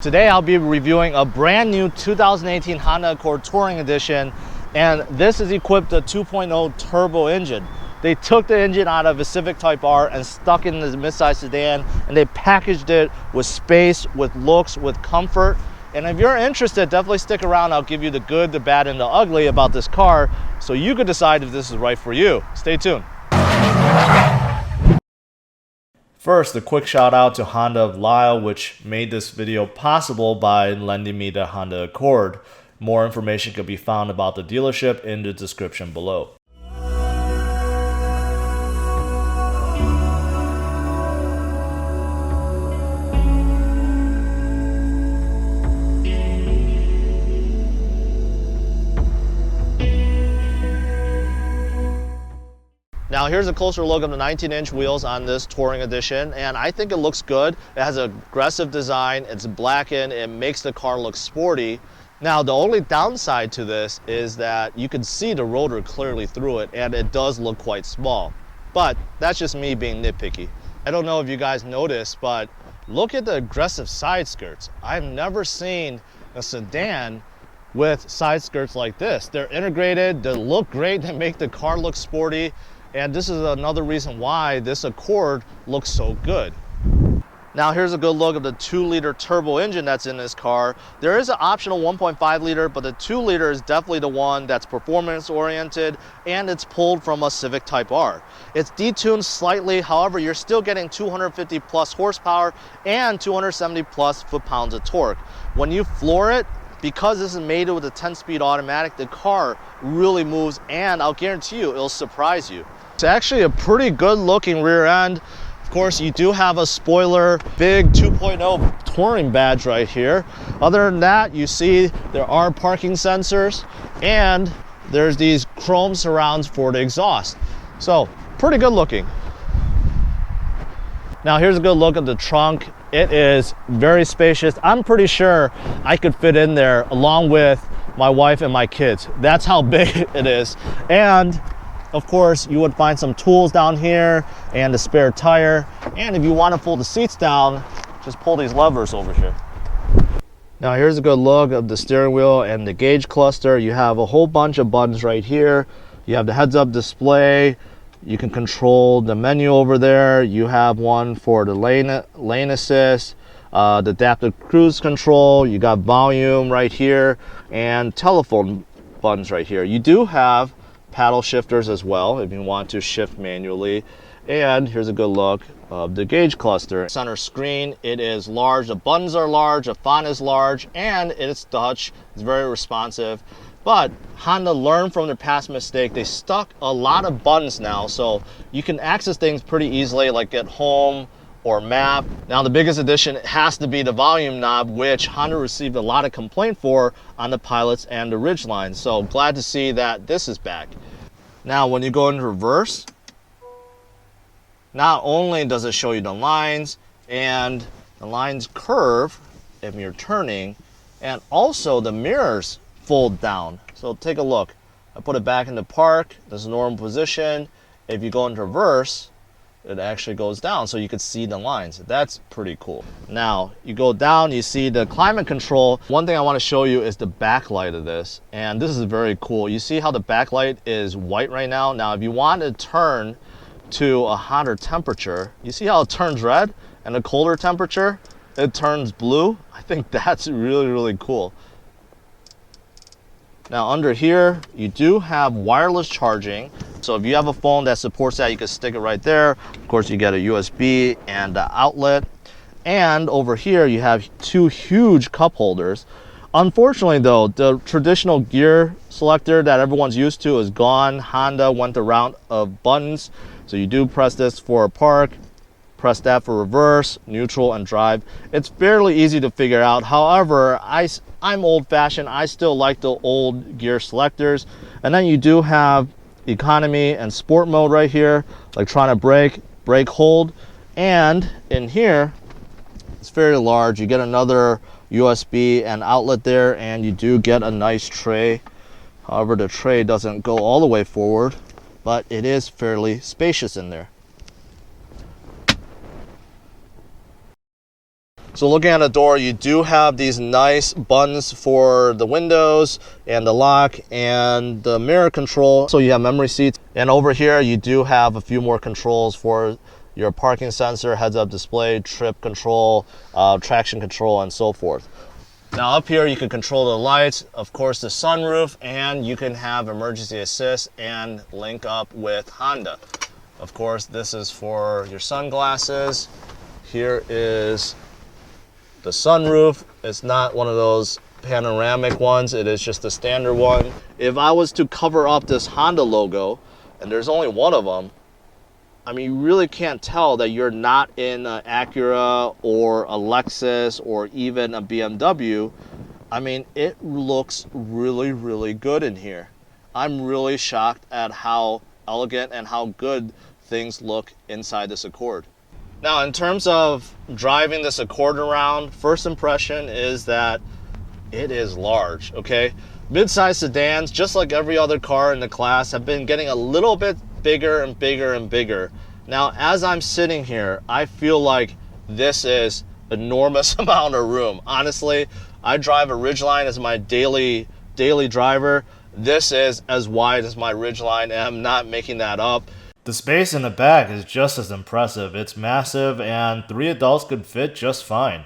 Today I'll be reviewing a brand new 2018 Honda Accord Touring Edition, and this is equipped with a 2.0 turbo engine. They took the engine out of a Civic Type R and stuck it in the midsize sedan, and they packaged it with space, with looks, with comfort. And if you're interested, definitely stick around. I'll give you the good, the bad, and the ugly about this car so you can decide if this is right for you. Stay tuned. First, a quick shout out to Honda of Lisle, which made this video possible by lending me the Honda Accord. More information can be found about the dealership in the description below. Now here's a closer look of the 19-inch wheels on this Touring Edition, and I think it looks good. It has an aggressive design, it's blackened, it makes the car look sporty. Now the only downside to this is that you can see the rotor clearly through it, and it does look quite small. But that's just me being nitpicky. I don't know if you guys noticed, but look at the aggressive side skirts. I've never seen a sedan with side skirts like this. They're integrated, they look great, they make the car look sporty. And this is another reason why this Accord looks so good. Now here's a good look of the 2-liter turbo engine that's in this car. There is an optional 1.5 liter, but the 2-liter is definitely the one that's performance oriented, and it's pulled from a Civic Type R. It's detuned slightly, however, you're still getting 250 plus horsepower and 270 plus foot-pounds of torque. When you floor it, because this is made with a 10-speed automatic, the car really moves, and I'll guarantee you, it'll surprise you. It's actually a pretty good looking rear end. Of course, you do have a spoiler, big 2.0 touring badge right here. Other than that, you see there are parking sensors, and there's these chrome surrounds for the exhaust. So, pretty good looking. Now here's a good look at the trunk. It is very spacious. I'm pretty sure I could fit in there along with my wife and my kids. That's how big it is. And of course, you would find some tools down here and a spare tire. And if you want to pull the seats down, just pull these levers over here. Now here's a good look of the steering wheel and the gauge cluster. You have a whole bunch of buttons right here. You have the heads-up display. You can control the menu over there. You have one for the lane assist, the adaptive cruise control. You got volume right here and telephone buttons right here. You do have paddle shifters as well if you want to shift manually. And here's a good look of the gauge cluster. Center screen, it is large, the buttons are large, the font is large, and it's touch. It's very responsive. But Honda learned from their past mistake. They stuck a lot of buttons now, so you can access things pretty easily, like get home or map. Now the biggest addition has to be the volume knob, which Honda received a lot of complaint for on the Pilots and the Ridgeline. So glad to see that this is back. Now when you go into reverse, not only does it show you the lines, and the lines curve if you're turning, and also the mirrors fold down. So take a look. I put it back into park. This is normal position. If you go into reverse, it actually goes down so you can see the lines. That's pretty cool. Now you go down, you see the climate control. One thing I want to show you is the backlight of this, and this is very cool. You see how the backlight is white right now? Now if you want to turn to a hotter temperature, you see how it turns red, and a colder temperature it turns blue. I think that's really cool. Now under here, you do have wireless charging. So if you have a phone that supports that, you can stick it right there. Of course, you get a USB and an outlet. And over here, you have 2 huge cup holders. Unfortunately though, the traditional gear selector that everyone's used to is gone. Honda went the route of buttons. So you do press this for park, press that for reverse, neutral, and drive. It's fairly easy to figure out. However, I'm old-fashioned. I still like the old gear selectors. And then you do have economy and sport mode right here, like trying to brake hold. And in here, it's fairly large. You get another USB and outlet there, and you do get a nice tray. However, the tray doesn't go all the way forward, but it is fairly spacious in there. So looking at the door, you do have these nice buttons for the windows and the lock and the mirror control. So you have memory seats. And over here, you do have a few more controls for your parking sensor, heads-up display, trip control, traction control, and so forth. Now up here, you can control the lights, of course the sunroof, and you can have emergency assist and link up with Honda. Of course, this is for your sunglasses. Here is the sunroof. It's not one of those panoramic ones, it is just a standard one. If I was to cover up this Honda logo, and there's only one of them, I mean, you really can't tell that you're not in an Acura or a Lexus or even a BMW. I mean, it looks really, really good in here. I'm really shocked at how elegant and how good things look inside this Accord. Now, in terms of driving this Accord around, first impression is that it is large, okay? Mid-size sedans, just like every other car in the class, have been getting a little bit bigger and bigger and bigger. Now, as I'm sitting here, I feel like this is enormous amount of room. Honestly, I drive a Ridgeline as my daily driver. This is as wide as my Ridgeline, and I'm not making that up. The space in the back is just as impressive. It's massive, and 3 adults could fit just fine.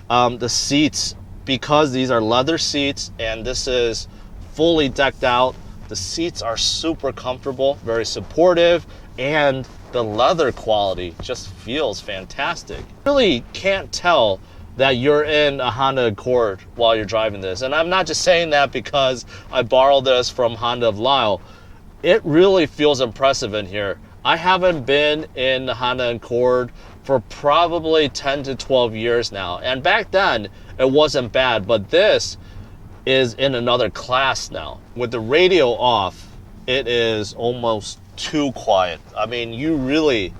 The seats, because these are leather seats and this is fully decked out, the seats are super comfortable, very supportive, and the leather quality just feels fantastic. Really can't tell that you're in a Honda Accord while you're driving this. And I'm not just saying that because I borrowed this from Honda of Lisle. It really feels impressive in here. I haven't been in the Honda Accord for probably 10 to 12 years now. And back then, it wasn't bad, but this is in another class now. With the radio off, it is almost too quiet. I mean, you really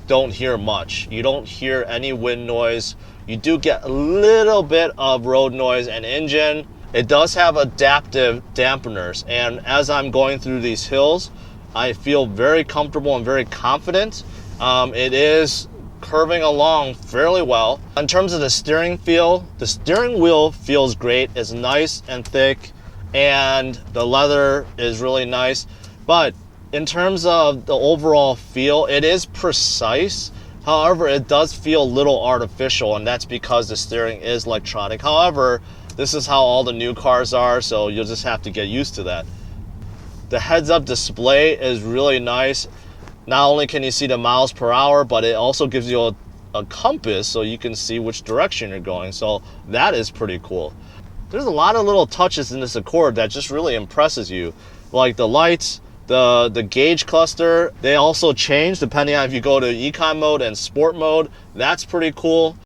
don't hear much. You don't hear any wind noise. You do get a little bit of road noise and engine. It does have adaptive dampeners, and as I'm going through these hills, I feel very comfortable and very confident. It is curving along fairly well. In terms of the steering feel, the steering wheel feels great. It's nice and thick, and the leather is really nice. But in terms of the overall feel, it is precise. However, it does feel a little artificial, and that's because the steering is electronic. However, this is how all the new cars are, so you'll just have to get used to that. The heads-up display is really nice. Not only can you see the miles per hour, but it also gives you a compass so you can see which direction you're going. So that is pretty cool. There's a lot of little touches in this Accord that just really impresses you. Like the lights, the gauge cluster, they also change depending on if you go to Econ mode and Sport mode. That's pretty cool.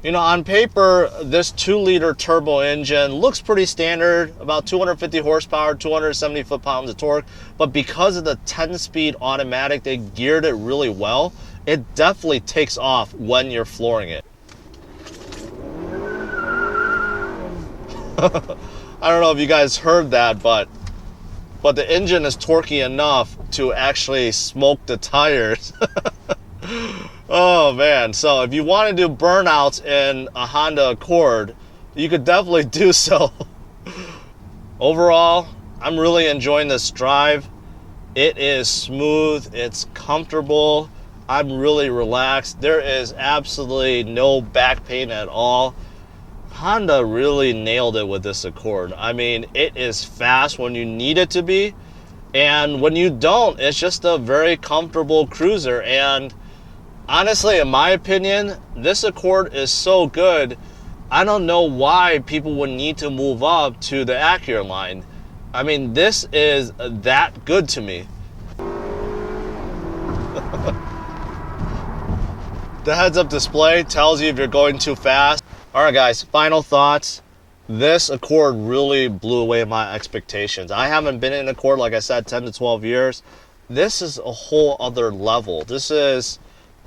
You know, on paper, this 2-liter turbo engine looks pretty standard, about 250 horsepower, 270 foot-pounds of torque, but because of the 10-speed automatic, they geared it really well. It definitely takes off when you're flooring it. I don't know if you guys heard that, but the engine is torquey enough to actually smoke the tires. Oh man, so if you want to do burnouts in a Honda Accord, you could definitely do so. Overall, I'm really enjoying this drive. It is smooth, it's comfortable, I'm really relaxed. There is absolutely no back pain at all. Honda really nailed it with this Accord. I mean, it is fast when you need it to be, and when you don't, it's just a very comfortable cruiser. And honestly, in my opinion, this Accord is so good, I don't know why people would need to move up to the Acura line. I mean, this is that good to me. The heads-up display tells you if you're going too fast. All right, guys, final thoughts. This Accord really blew away my expectations. I haven't been in an Accord, like I said, 10 to 12 years. This is a whole other level. This is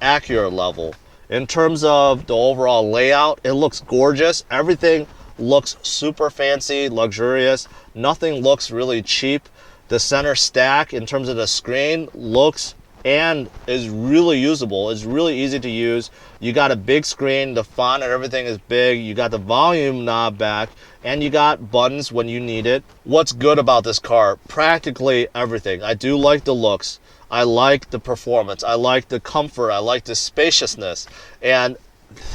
Acura level. In terms of the overall layout, it looks gorgeous. Everything looks super fancy, luxurious. Nothing looks really cheap. The center stack, in terms of the screen, looks and is really usable. It's really easy to use. You got a big screen, the font and everything is big. You got the volume knob back, and you got buttons when you need it. What's good about this car? Practically everything. I do like the looks. I like the performance. I like the comfort. I like the spaciousness. And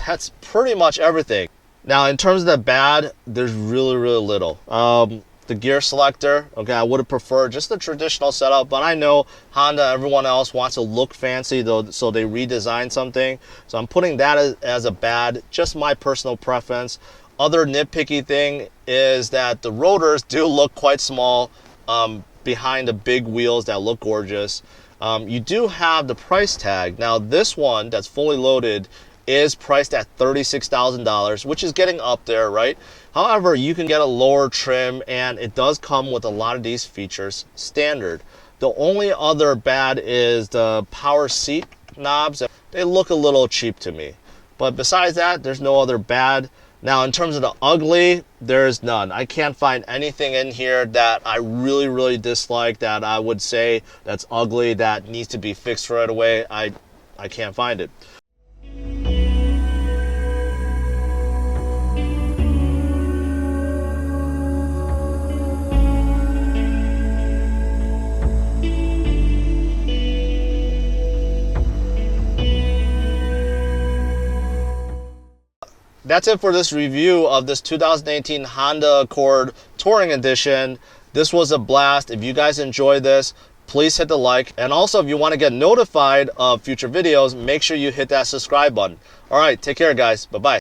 that's pretty much everything. Now, in terms of the bad, there's really little. The gear selector, okay, I would have preferred just the traditional setup, but I know Honda, everyone else wants to look fancy, though, so they redesigned something. So I'm putting that as a bad, just my personal preference. Other nitpicky thing is that the rotors do look quite small behind the big wheels that look gorgeous. You do have the price tag. Now, this one that's fully loaded is priced at $36,000, which is getting up there, right? However, you can get a lower trim, and it does come with a lot of these features standard. The only other bad is the power seat knobs. They look a little cheap to me. But besides that, there's no other bad. Now, in terms of the ugly, there's none. I can't find anything in here that I really dislike, that I would say that's ugly, that needs to be fixed right away. I can't find it. That's it for this review of this 2018 Honda Accord Touring Edition. This was a blast. If you guys enjoyed this, please hit the like. And also, if you want to get notified of future videos, make sure you hit that subscribe button. All right, take care, guys. Bye-bye.